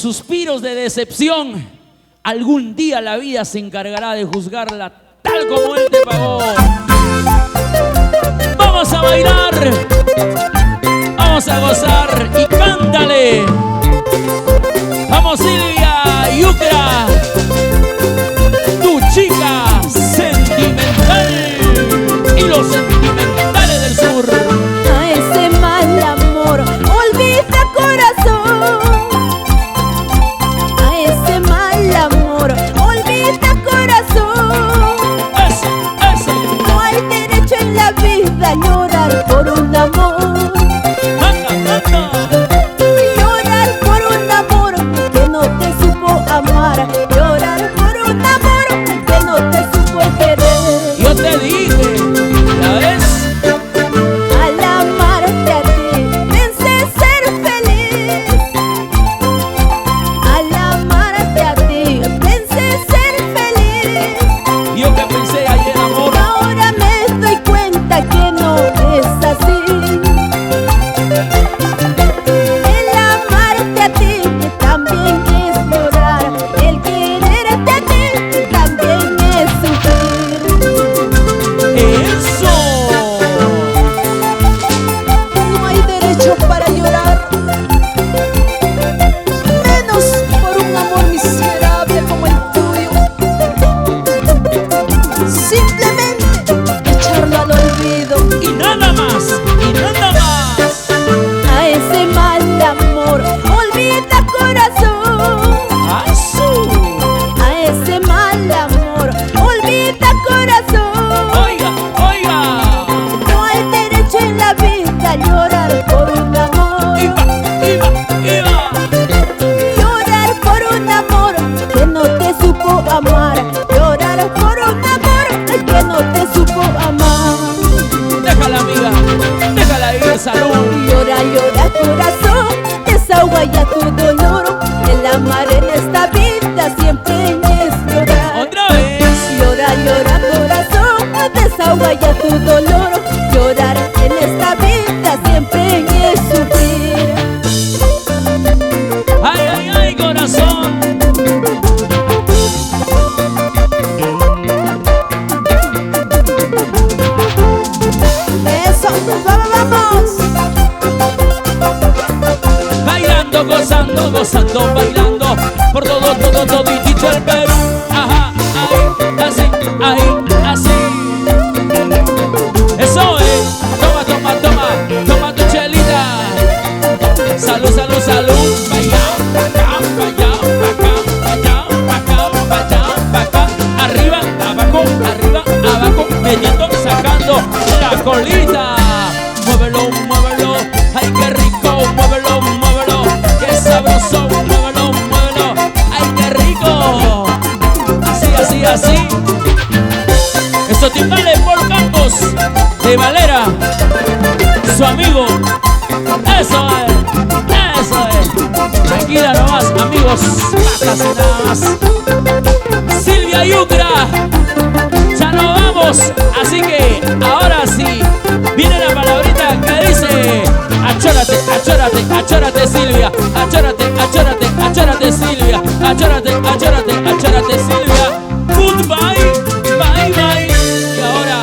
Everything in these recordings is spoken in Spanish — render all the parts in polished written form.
suspiros de decepción, algún día la vida se encargará de juzgarla tal como él te pagó. Vamos a bailar, vamos a gozar y cántale. Vamos Silvia Yucra, tu chica sentimental y los sentimentales del sur. A ese mal amor, olvida corazón. A ese mal amor, olvida corazón. Ese. No hay derecho en la vida a llorar por un amor. Llorar por un amor que no te supo amar. Llorar por un amor que no te supo querer. Yo te dije, ¿ya ves? Al amarte a ti, pensé ser feliz. Al amarte a ti, pensé ser feliz. Yo que pensé ayer, amor. Ahora me doy cuenta que no es así. El amarte a ti también es llorar. El quererte a ti también es sufrir. Eso. No hay derecho para llorar, menos por un amor miserable como el tuyo. Simplemente echarlo al olvido. Y nada más, y nada más. A ese mal amor, olvida corazón. Azul. A ese mal amor, olvida corazón. Oiga. No hay derecho en la vida a llorar por un amor. Iba. Llorar por un amor que no te supo amar. Llorar por un amor que no te supo amar. Déjala, amiga, déjala ir, salud. Llora, llora corazón, desahoga ya tu dolor. El amar en esta vida siempre es llorar. Otra vez. Llora, llora corazón, desahoga ya tu dolor. Llorar en esta vida siempre es sufrir. Ay, corazón. Eso, vamos. Bailando, gozando, bailando por todo toditito el Perú. Ajá, así. Eso es. Toma tu chelita. Salud. Pa' acá. Arriba, abajo, metiendo, sacando la colita. Muévelo, ay qué rico, muévelo, qué sabroso, muévelo, ay qué rico. Así. Estos timbales por Campos de Valera, su amigo. Eso es. Tranquila nomás, amigos, casi nada más. Silvia Yucra, ya nos vamos, así que ahora sí viene la palabrita que dice: achórate Silvia, achórate Silvia, achórate Silvia. Goodbye, bye. Y ahora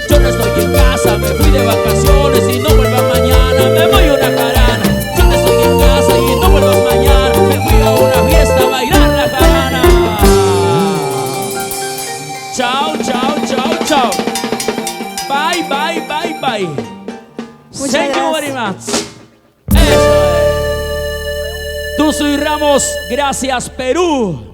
yo no estoy en casa, me fui de vacaciones y no vuelvo mañana, me voy a una jarana. Yo no estoy en casa y no vuelvo mañana, me fui a una fiesta a bailar la jarana. Chao. Bye. Muchas Thank you gracias. very much. Eso es. Tuzo y Ramos, gracias Perú.